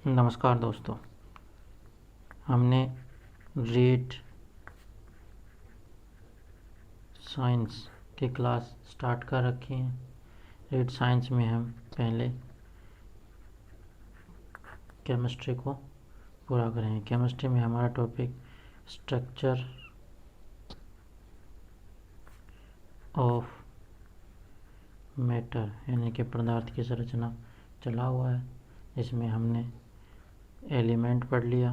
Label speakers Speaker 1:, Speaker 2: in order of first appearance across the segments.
Speaker 1: नमस्कार दोस्तों, हमने रीड साइंस की क्लास स्टार्ट कर रखी है। रीड साइंस में हम पहले केमिस्ट्री को पूरा करेंगे। केमिस्ट्री में हमारा टॉपिक स्ट्रक्चर ऑफ मैटर यानी कि पदार्थ की संरचना चला हुआ है। इसमें हमने एलिमेंट पढ़ लिया,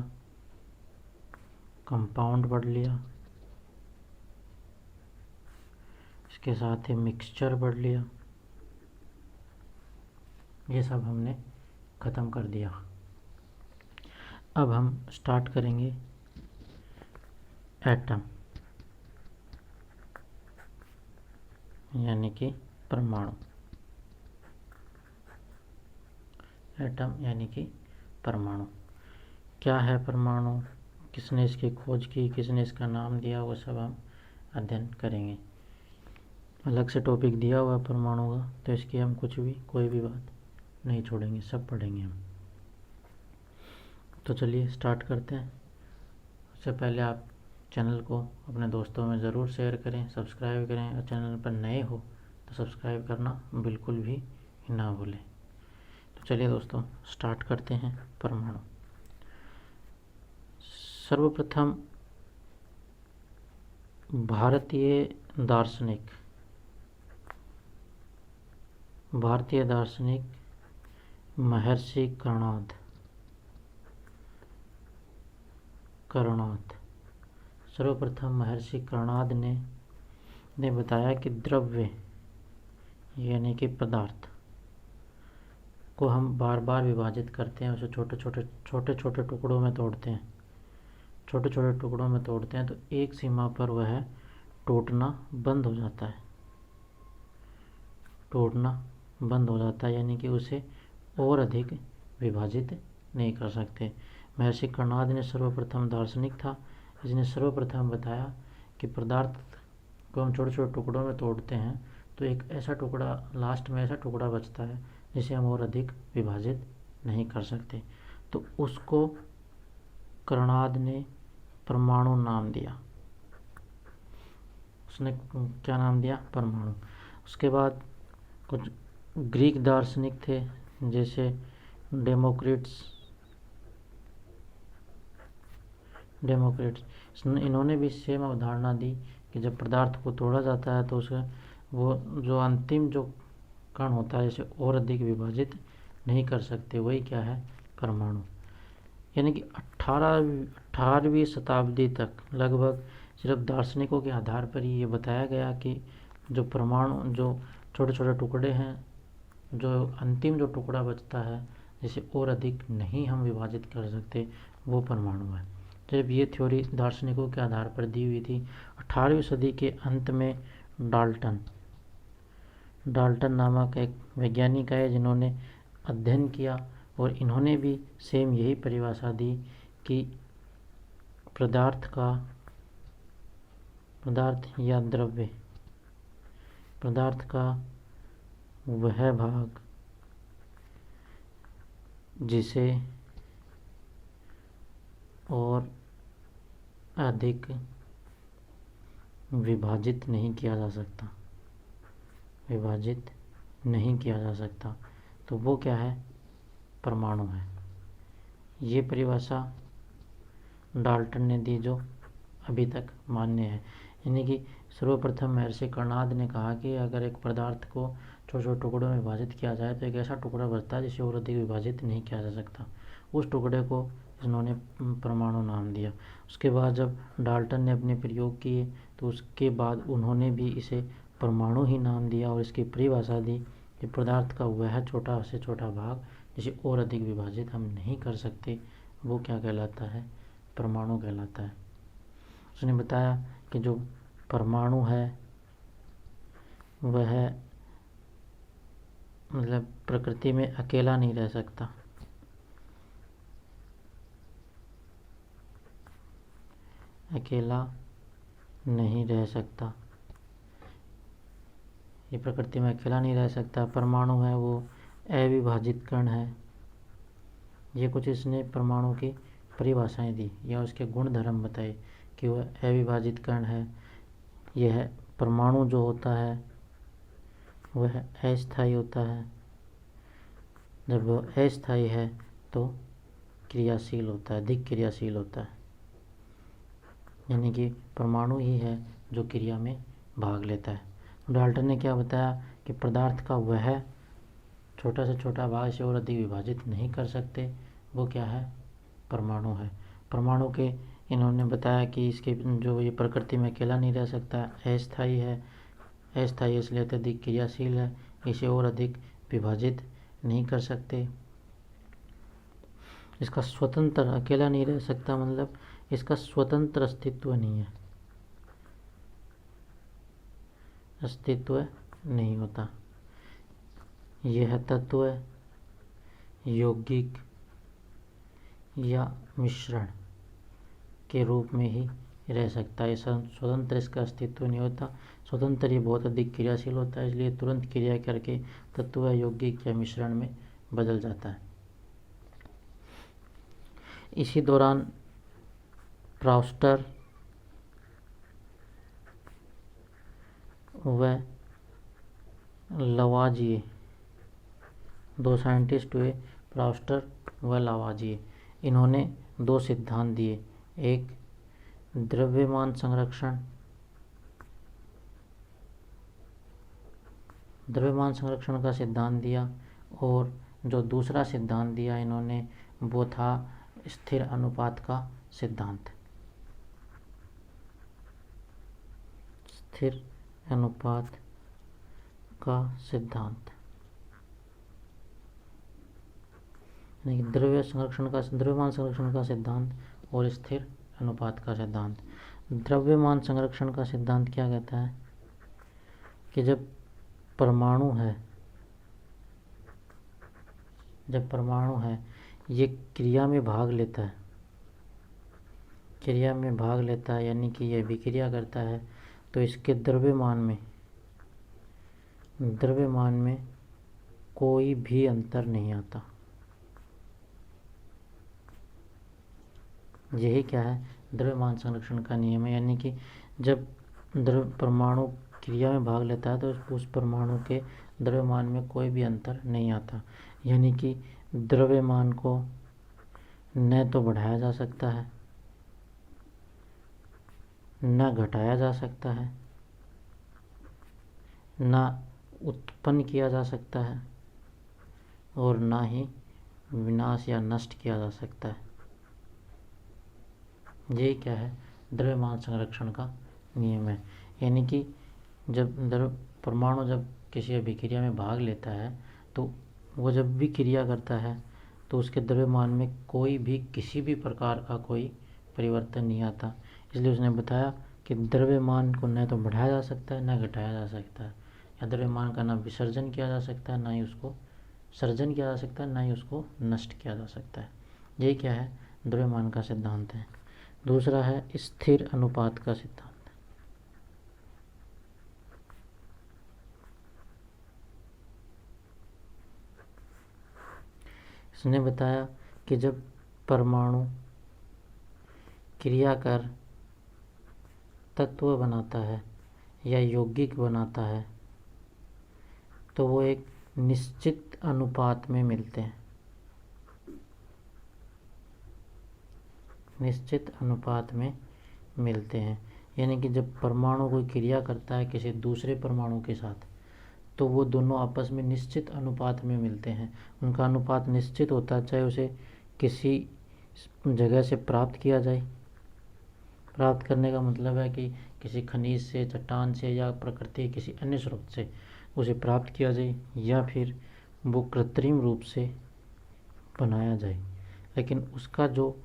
Speaker 1: कंपाउंड पढ़ लिया, इसके साथ ही मिक्सचर पढ़ लिया। ये सब हमने ख़त्म कर दिया। अब हम स्टार्ट करेंगे एटम यानी कि परमाणु। एटम यानी कि परमाणु क्या है? परमाणु किसने इसकी खोज की, किसने इसका नाम दिया, वो सब हम अध्ययन करेंगे। अलग से टॉपिक दिया हुआ परमाणु का, तो इसकी हम कोई भी बात नहीं छोड़ेंगे, सब पढ़ेंगे हम। तो चलिए स्टार्ट करते हैं। उससे पहले आप चैनल को अपने दोस्तों में ज़रूर शेयर करें, सब्सक्राइब करें, और चैनल पर नए हो तो सब्सक्राइब करना बिल्कुल भी ना भूलें। तो चलिए दोस्तों स्टार्ट करते हैं। परमाणु सर्वप्रथम भारतीय दार्शनिक महर्षि कर्णाद सर्वप्रथम महर्षि कर्णाद ने बताया कि द्रव्य यानी कि पदार्थ को हम बार बार विभाजित करते हैं, उसे छोटे छोटे टुकड़ों में तोड़ते हैं। तो एक सीमा पर वह टूटना बंद हो जाता है, यानी कि उसे और अधिक विभाजित नहीं कर सकते। महर्षि कर्णाद ने सर्वप्रथम दार्शनिक था, जिसने सर्वप्रथम बताया कि पदार्थ को हम छोटे छोटे टुकड़ों में तोड़ते हैं तो एक ऐसा टुकड़ा, लास्ट में ऐसा टुकड़ा बचता है जिसे हम और अधिक विभाजित नहीं कर सकते। तो उसको कर्णाद ने परमाणु नाम दिया। उसने क्या नाम दिया? परमाणु। उसके बाद कुछ ग्रीक दार्शनिक थे, जैसे डेमोक्रिटस। इन्होंने भी सेम अवधारणा दी कि जब पदार्थ को तोड़ा जाता है तो उसे वो जो अंतिम जो कण होता है, इसे और अधिक विभाजित नहीं कर सकते। वही क्या है? परमाणु। यानी कि 18वीं शताब्दी तक लगभग सिर्फ दार्शनिकों के आधार पर ही ये बताया गया कि जो परमाणु, जो छोटे छोटे टुकड़े हैं, जो अंतिम जो टुकड़ा बचता है जिसे और अधिक नहीं हम विभाजित कर सकते, वो परमाणु है। जब ये थ्योरी दार्शनिकों के आधार पर दी हुई थी, 18वीं सदी के अंत में डाल्टन नामक एक वैज्ञानिक आए, जिन्होंने अध्ययन किया और इन्होंने भी सेम यही परिभाषा दी कि पदार्थ का वह भाग जिसे और अधिक विभाजित नहीं किया जा सकता, तो वो क्या है? परमाणु है। ये परिभाषा डाल्टन ने दी, जो अभी तक मान्य है। यानी कि सर्वप्रथम महर्षि कर्णाद ने कहा कि अगर एक पदार्थ को छोटे छोटे टुकड़ों में विभाजित किया जाए तो एक ऐसा टुकड़ा बचता है जिसे और अधिक विभाजित नहीं किया जा सकता। उस टुकड़े को इन्होंने परमाणु नाम दिया। उसके बाद जब डाल्टन ने अपने प्रयोग किए तो उसके बाद उन्होंने भी इसे परमाणु ही नाम दिया और इसकी परिभाषा दी कि पदार्थ का वह छोटा से छोटा भाग जिसे और अधिक विभाजित हम नहीं कर सकते, वो क्या कहलाता है? परमाणु कहलाता है। उसने बताया कि जो परमाणु है वह मतलब प्रकृति में अकेला नहीं रह सकता। ये प्रकृति में अकेला नहीं रह सकता। परमाणु है वो अविभाजित कण है, ये कुछ इसने परमाणु की परिभाषाएं दी या उसके गुण धर्म बताए कि वह अविभाजित कण है। यह परमाणु जो होता है वह अस्थायी होता है। जब वह अस्थायी है तो क्रियाशील होता है, अधिक क्रियाशील होता है। यानी कि परमाणु ही है जो क्रिया में भाग लेता है। डाल्टन ने क्या बताया कि पदार्थ का वह छोटा से छोटा भाग से और अधिक विभाजित नहीं कर सकते, वो क्या है, परमाणु है। परमाणु के इन्होंने बताया कि इसके जो ये प्रकृति में अकेला नहीं रह सकता, अस्थायी है। अस्थायी इसलिए अत्यधिक क्रियाशील है, इसे और अधिक विभाजित नहीं कर सकते। इसका स्वतंत्र अकेला नहीं रह सकता, मतलब इसका स्वतंत्र अस्तित्व नहीं है, अस्तित्व नहीं होता। यह तत्व यौगिक या मिश्रण के रूप में ही रह सकता है। स्वतंत्र इसका अस्तित्व नहीं होता। स्वतंत्र ये बहुत अधिक क्रियाशील होता है, इसलिए तुरंत क्रिया करके तत्व यौगिक या मिश्रण में बदल जाता है। इसी दौरान प्राउस्टर व लवाजिए, दो साइंटिस्ट हुए, प्राउस्टर व लवाजिए। इन्होंने दो सिद्धांत दिए, एक द्रव्यमान संरक्षण का सिद्धांत दिया, और जो दूसरा सिद्धांत दिया इन्होंने वो था स्थिर अनुपात का सिद्धांत। स्थिर अनुपात का सिद्धांत यानी द्रव्यमान संरक्षण का सिद्धांत और स्थिर अनुपात का सिद्धांत। द्रव्यमान संरक्षण का सिद्धांत क्या कहता है कि जब परमाणु है ये क्रिया में भाग लेता है, यानी कि यह विक्रिया करता है, तो इसके द्रव्यमान में कोई भी अंतर नहीं आता। यही क्या है, द्रव्यमान संरक्षण का नियम है। यानी कि जब परमाणु क्रिया में भाग लेता है तो उस परमाणु के द्रव्यमान में कोई भी अंतर नहीं आता। यानी कि द्रव्यमान को न तो बढ़ाया जा सकता है, न घटाया जा सकता है, न उत्पन्न किया जा सकता है, और ना ही विनाश या नष्ट किया जा सकता है। ये क्या है, द्रव्यमान संरक्षण का नियम है। यानी कि जब परमाणु जब किसी अभिक्रिया में भाग लेता है तो वो जब भी क्रिया करता है तो उसके द्रव्यमान में कोई भी किसी भी प्रकार का कोई परिवर्तन नहीं आता। इसलिए उसने बताया कि द्रव्यमान को न तो बढ़ाया जा सकता है न घटाया जा सकता है, या द्रव्यमान का ना विसर्जन किया जा सकता है, ना ही उसको सर्जन किया जा सकता है, ना ही उसको नष्ट किया जा सकता है। ये क्या है, द्रव्यमान का सिद्धांत है। दूसरा है स्थिर अनुपात का सिद्धांत। इसने बताया कि जब परमाणु क्रिया कर तत्व बनाता है या यौगिक बनाता है तो वो एक निश्चित अनुपात में मिलते हैं, निश्चित अनुपात में मिलते हैं। यानी कि जब परमाणु कोई क्रिया करता है किसी दूसरे परमाणु के साथ तो वो दोनों आपस में निश्चित अनुपात में मिलते हैं। उनका अनुपात निश्चित होता है, चाहे उसे किसी जगह से प्राप्त किया जाए। प्राप्त करने का मतलब है कि किसी खनिज से, चट्टान से, या प्रकृति किसी अन्य स्रोत से उसे प्राप्त किया जाए, या फिर वो कृत्रिम रूप से बनाया जाए, लेकिन उसका जो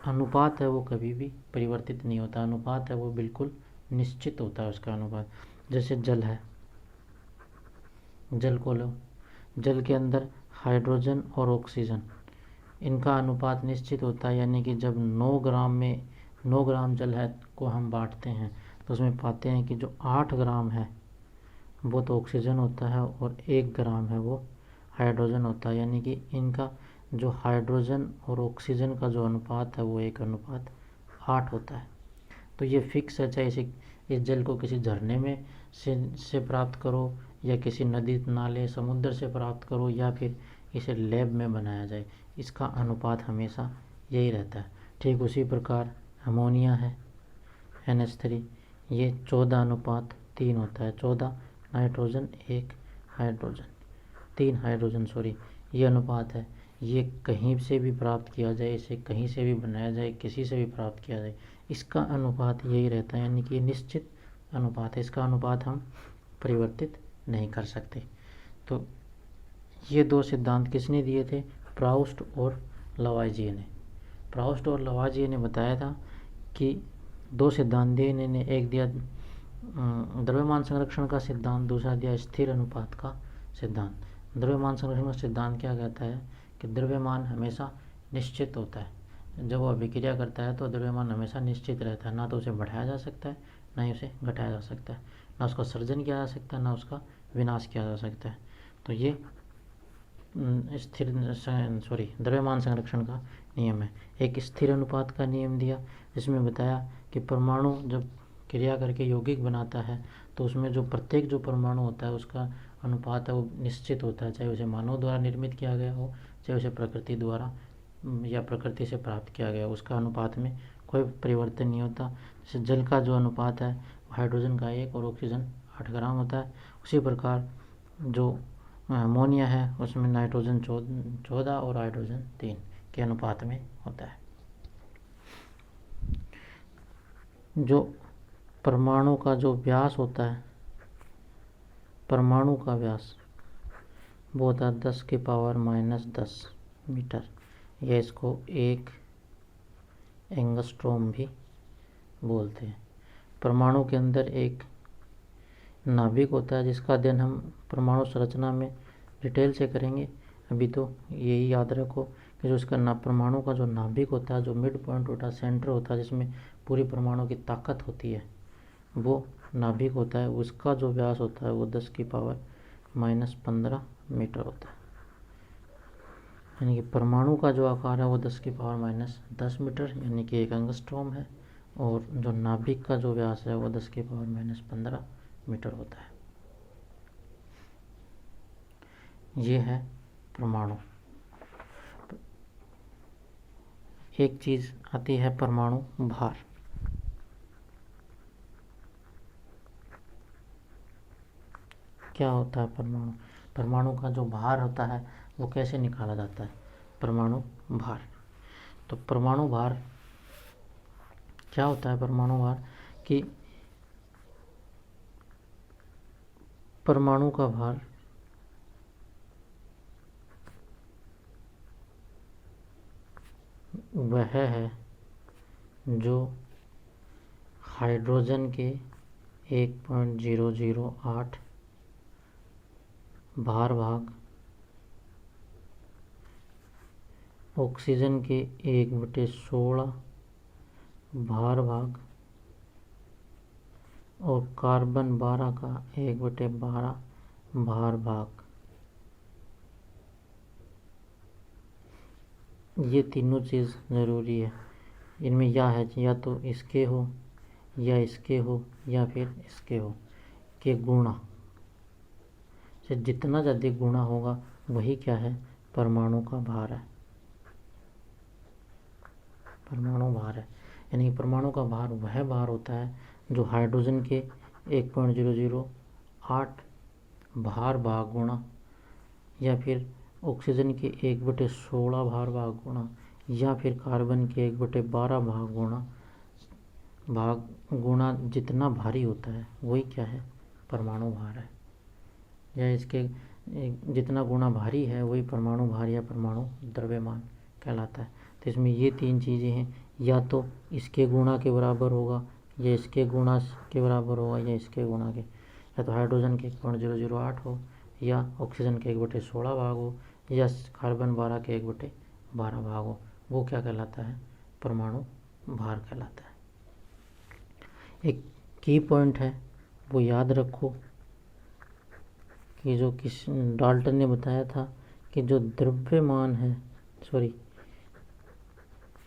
Speaker 1: अनुपात है वो कभी भी परिवर्तित नहीं होता। अनुपात है वो बिल्कुल निश्चित होता है उसका अनुपात। जैसे जल है, जल को लो, जल के अंदर हाइड्रोजन और ऑक्सीजन, इनका अनुपात निश्चित होता है। यानी कि जब 9 ग्राम जल है को हम बांटते हैं तो उसमें पाते हैं कि जो 8 ग्राम है वो तो ऑक्सीजन होता है और 1 ग्राम है वो हाइड्रोजन होता है। यानी कि इनका जो हाइड्रोजन और ऑक्सीजन का जो अनुपात है वो 1:8 होता है। तो ये फिक्स है, चाहे इस जल को किसी झरने में से प्राप्त करो, या किसी नदी नाले समुद्र से प्राप्त करो, या फिर इसे लैब में बनाया जाए, इसका अनुपात हमेशा यही रहता है। ठीक उसी प्रकार अमोनिया है NH3, ये 14:3 होता है। 14 नाइट्रोजन 1 हाइड्रोजन 3 हाइड्रोजन सॉरी, ये अनुपात है। ये कहीं से भी प्राप्त किया जाए, इसे कहीं से भी बनाया जाए, किसी से भी प्राप्त किया जाए, इसका अनुपात यही रहता है, यानी कि ये निश्चित अनुपात है। इसका अनुपात हम परिवर्तित नहीं कर सकते। तो ये दो सिद्धांत किसने दिए थे? प्राउस्ट और लवाइजिए ने। प्राउस्ट और लवाइजिए ने बताया था कि दो सिद्धांत दिए इन्होंने, एक दिया द्रव्यमान संरक्षण का सिद्धांत, दूसरा दिया स्थिर अनुपात का सिद्धांत। द्रव्यमान संरक्षण का सिद्धांत क्या कहता है कि द्रव्यमान हमेशा निश्चित होता है। जब वो अभिक्रिया करता है तो द्रव्यमान हमेशा निश्चित रहता है, ना तो उसे बढ़ाया जा सकता है ना ही उसे घटाया जा सकता है, ना उसका सर्जन किया जा सकता है ना उसका विनाश किया जा सकता है। तो ये द्रव्यमान संरक्षण का नियम है। एक स्थिर अनुपात का नियम दिया, जिसमें बताया कि परमाणु जब क्रिया करके यौगिक बनाता है तो उसमें जो प्रत्येक जो परमाणु होता है उसका अनुपात है वो निश्चित होता है, चाहे उसे मानव द्वारा निर्मित किया गया हो, चाहे उसे प्रकृति द्वारा या प्रकृति से प्राप्त किया गया, उसका अनुपात में कोई परिवर्तन नहीं होता। जैसे जल का जो अनुपात है हाइड्रोजन का 1 और ऑक्सीजन 8 ग्राम होता है, उसी प्रकार जो अमोनिया है उसमें नाइट्रोजन 14 और हाइड्रोजन 3 के अनुपात में होता है। जो परमाणु का जो व्यास होता है, परमाणु का व्यास वो होता है 10⁻⁻10 मीटर, या इसको 1 एंगस्ट्रॉम भी बोलते हैं। परमाणु के अंदर एक नाभिक होता है जिसका अध्ययन हम परमाणु संरचना में डिटेल से करेंगे। अभी तो यही याद रखो कि जो इसका परमाणु का जो नाभिक होता है, जो मिड पॉइंट होता है, सेंटर होता है, जिसमें पूरी परमाणु की ताकत होती है, वो नाभिक होता है, उसका जो व्यास होता है वो 10⁻15 मीटर होता है। यानी कि परमाणु का जो आकार है वो 10⁻10 मीटर यानी कि 1 एंगस्ट्रॉम है, और जो नाभिक का जो व्यास है वो 10⁻15 मीटर होता है। ये है परमाणु। एक चीज़ आती है परमाणु भार। क्या होता है परमाणु? परमाणु का जो भार होता है वो कैसे निकाला जाता है? परमाणु भार। तो परमाणु भार क्या होता है? परमाणु भार कि परमाणु का भार वह है जो हाइड्रोजन के 1.008 भार भाग ऑक्सीजन के 1/16 भार भाग और कार्बन 12 का 1/12 भार भाग, ये तीनों चीज़ ज़रूरी है। इनमें या तो इसके हो या इसके हो या फिर इसके हो के गुणा से जितना ज़्यादा गुणा होगा वही क्या है? परमाणु का भार है। परमाणु भार है, यानी परमाणु का भार वह भार होता है जो हाइड्रोजन के 1.008 भार भाग गुणा, या फिर ऑक्सीजन के 1/16 भार भाग गुणा, या फिर कार्बन के 1/12 भाग गुणा जितना भारी होता है वही क्या है? परमाणु भार है। या इसके जितना गुणा भारी है वही परमाणु भार या परमाणु द्रव्यमान कहलाता है। तो इसमें ये तीन चीज़ें हैं, या तो इसके गुणा के बराबर होगा, या इसके गुणा के बराबर होगा, या इसके गुणा के, या तो हाइड्रोजन के 1.008 हो, या ऑक्सीजन के 1/16 भाग हो, या कार्बन 12 के 1/12 भाग हो, वो क्या कहलाता है? परमाणु भार कहलाता है। एक की पॉइंट है वो याद रखो कि जो किस डाल्टन ने बताया था कि जो द्रव्यमान है सॉरी,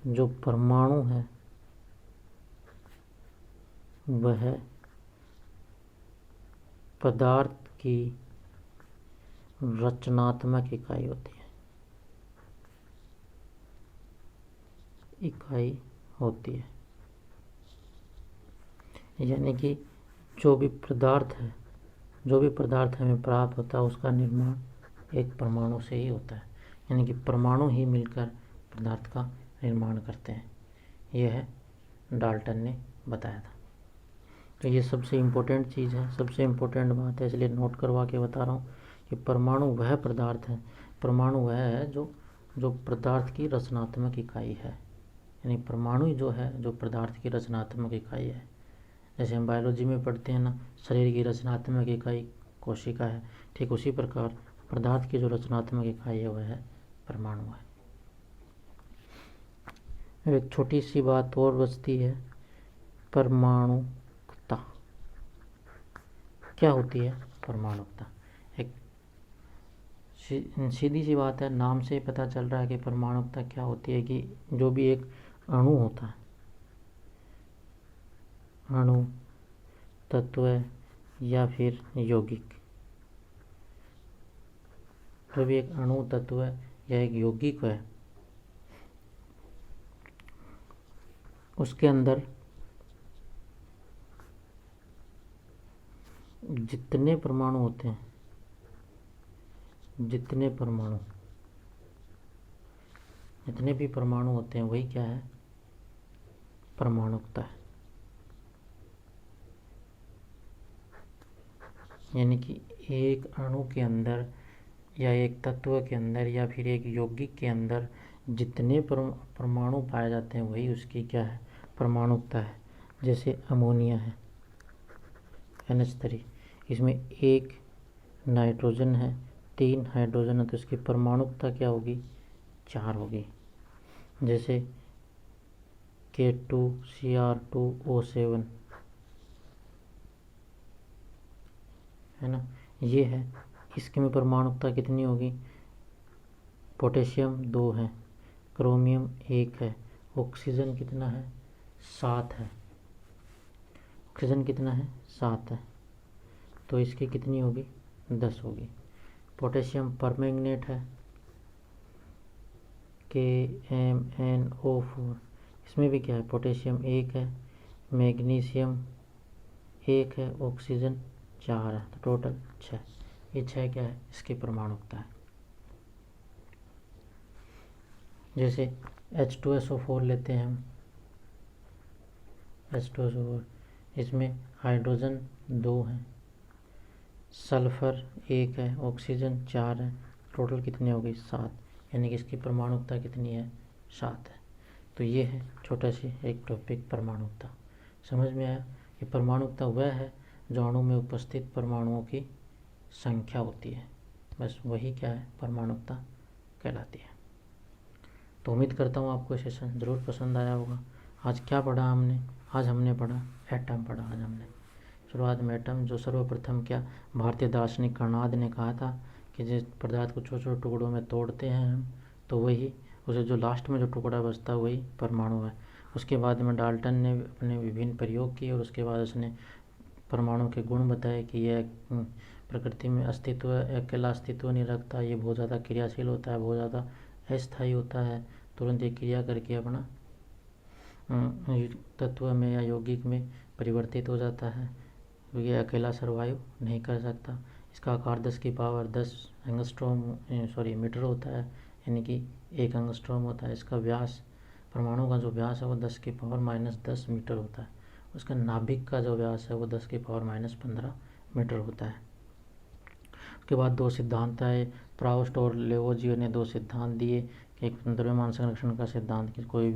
Speaker 1: जो परमाणु है वह पदार्थ की रचनात्मक इकाई होती है, यानी कि जो भी पदार्थ हमें प्राप्त होता है उसका निर्माण एक परमाणु से ही होता है, यानी कि परमाणु ही मिलकर पदार्थ का निर्माण करते हैं। यह डाल्टन ने बताया था। तो ये सबसे इम्पोर्टेंट चीज़ है, सबसे इम्पोर्टेंट बात है, इसलिए नोट करवा के बता रहा हूँ कि परमाणु वह पदार्थ है, परमाणु वह है जो पदार्थ की रचनात्मक इकाई है, यानी परमाणु ही जो है जो पदार्थ की रचनात्मक इकाई है। जैसे हम बायोलॉजी में पढ़ते हैं ना, शरीर की रचनात्मक इकाई कोशिका है, ठीक उसी प्रकार पदार्थ की जो रचनात्मक इकाई है वह है परमाणु है। एक छोटी सी बात और बचती है, परमाणुकता क्या होती है? परमाणुकता एक सीधी सी बात है, नाम से ही पता चल रहा है कि परमाणुकता क्या होती है, कि जो भी एक अणु होता है, अणु, तत्व या फिर यौगिक, जो भी एक अणु, तत्व या एक यौगिक है, उसके अंदर जितने परमाणु होते हैं, जितने भी परमाणु होते हैं वही क्या है? परमाणुकता है। यानी कि एक अणु के अंदर या एक तत्व के अंदर या फिर एक यौगिक के अंदर जितने परमाणु पाए जाते हैं वही उसकी क्या है? परमाणुकता है। जैसे अमोनिया है, NH3, इसमें एक नाइट्रोजन है, 3 हाइड्रोजन है, तो इसकी परमाणुकता क्या होगी? 4 होगी। जैसे K2Cr2O7 है ना, ये है, इसके में परमाणुकता कितनी होगी? पोटेशियम 2 है, क्रोमियम 1 है, ऑक्सीजन कितना है? 7 है। ऑक्सीजन कितना है? 7 है, तो इसकी कितनी होगी? 10 होगी। पोटेशियम परमैंगनेट है, KMnO4, इसमें भी क्या है? पोटेशियम 1 है, मैग्नीशियम 1 है, ऑक्सीजन 4 है, तो टोटल 6। ये 6 क्या है? इसकी परमाणुकता है। जैसे H2SO4 लेते हैं हम, H2SO4, इसमें हाइड्रोजन 2 है, सल्फर 1 है, ऑक्सीजन 4 है, टोटल कितनी हो गई? 7, यानी कि इसकी परमाणुकता कितनी है? 7 है। तो ये है छोटा सी एक टॉपिक, परमाणुकता। समझ में आया कि परमाणुकता वह है जो अणु में उपस्थित परमाणुओं की संख्या होती है, बस वही क्या है? परमाणुकता कहलाती है। तो उम्मीद करता हूँ आपको सेशन ज़रूर पसंद आया होगा। आज क्या पढ़ा हमने? आज हमने पढ़ा एटम पढ़ा। आज हमने शुरुआत में एटम, जो सर्वप्रथम क्या भारतीय दार्शनिक कर्नाद ने कहा था कि जिस पदार्थ को छोटे छोटे टुकड़ों में तोड़ते हैं हम, तो वही उसे जो लास्ट में जो टुकड़ा बचता है वही परमाणु है। उसके बाद में डाल्टन ने अपने विभिन्न प्रयोग किए और उसके बाद उसने परमाणु के गुण बताए कि यह प्रकृति में अकेला अस्तित्व नहीं रखता, ये बहुत ज़्यादा क्रियाशील होता है, बहुत ज़्यादा अस्थायी होता है, तुरंत एक क्रिया करके अपना तत्व में या यौगिक में परिवर्तित हो जाता है। ये अकेला सर्वाइव नहीं कर सकता। इसका आकार 10⁻10 मीटर होता है, यानी कि 1 एंगस्ट्रॉम होता है। इसका व्यास, परमाणु का जो व्यास है वो 10⁻10 मीटर होता है। उसका नाभिक का जो व्यास है वो 10⁻15 मीटर होता है। उसके बाद 2 सिद्धांत आए, प्राउस्ट और लेवोजियो ने 2 सिद्धांत दिए। एक द्रव्यमान संरक्षण का सिद्धांत कि कोई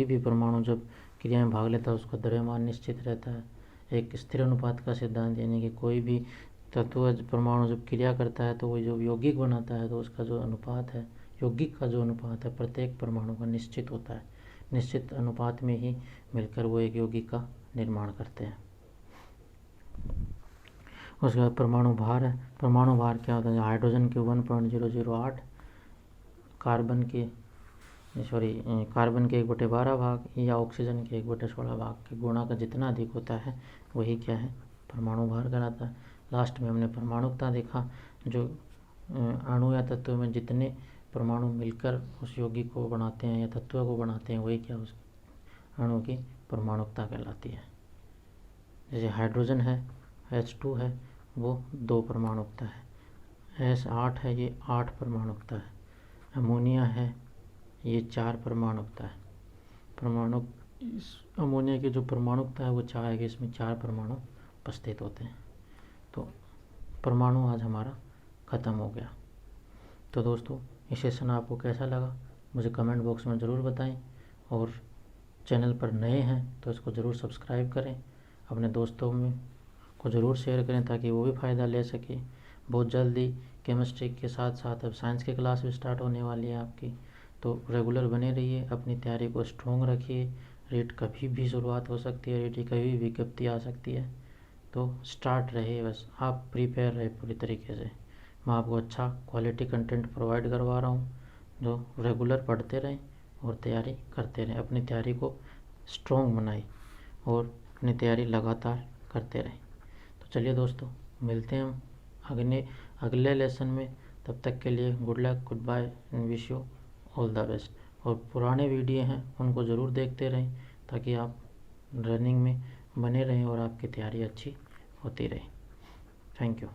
Speaker 1: भी परमाणु जब क्रिया में भाग लेता है उसका द्रव्यमान निश्चित रहता है। एक स्थिर अनुपात का सिद्धांत, यानी कि कोई भी तत्व परमाणु जब क्रिया करता है तो वो जो यौगिक बनाता है तो उसका जो अनुपात है, यौगिक का जो अनुपात है प्रत्येक परमाणु का निश्चित होता है। निश्चित अनुपात में ही मिलकर वो एक यौगिक का निर्माण करते हैं। उसके बाद परमाणु भार है। परमाणु भार क्या होता है? हाइड्रोजन के 1.008 कार्बन के 1/12 भाग या ऑक्सीजन के 1/16 भाग के गुणा का जितना अधिक होता है वही क्या है, परमाणु भार कहलाता है। लास्ट में हमने परमाणुकता देखा, जो अणु या तत्व में जितने परमाणु मिलकर उस यौगिक को बनाते हैं या तत्व को बनाते हैं वही क्या उस अणु की परमाणुकता कहलाती है। जैसे हाइड्रोजन है, H2 है, वो 2 परमाणुकता है। S8 है, ये 8 परमाणुकता है। अमोनिया है, ये 4 परमाणुकता है। इस अमोनिया की जो परमाणुकता है वो 4 है कि इसमें 4 परमाणु उपस्थित होते हैं। तो परमाणु आज हमारा ख़त्म हो गया। तो दोस्तों, ये सेशन आपको कैसा लगा मुझे कमेंट बॉक्स में ज़रूर बताएं, और चैनल पर नए हैं तो इसको ज़रूर सब्सक्राइब करें, अपने दोस्तों में को ज़रूर शेयर करें ताकि वो भी फ़ायदा ले सके। बहुत जल्दी केमिस्ट्री के साथ साथ अब साइंस की क्लास भी स्टार्ट होने वाली है आपकी, तो रेगुलर बने रहिए, अपनी तैयारी को स्ट्रॉन्ग रखिए। रेट कभी भी शुरुआत हो सकती है, रेट की कभी भी विज्ञप्ति आ सकती है, तो स्टार्ट रहे, बस आप प्रिपेयर रहे पूरी तरीके से। मैं आपको अच्छा क्वालिटी कंटेंट प्रोवाइड करवा रहा हूँ, जो रेगुलर पढ़ते रहें और तैयारी करते रहें, अपनी तैयारी को स्ट्रॉन्ग बनाएं और अपनी तैयारी लगातार करते रहें। तो चलिए दोस्तों, मिलते हैं हम अगले लेसन में। तब तक के लिए good luck, good bye and wish you all the best. और पुराने वीडियो हैं उनको ज़रूर देखते रहें ताकि आप रनिंग में बने रहें और आपकी तैयारी अच्छी होती रहे। Thank you.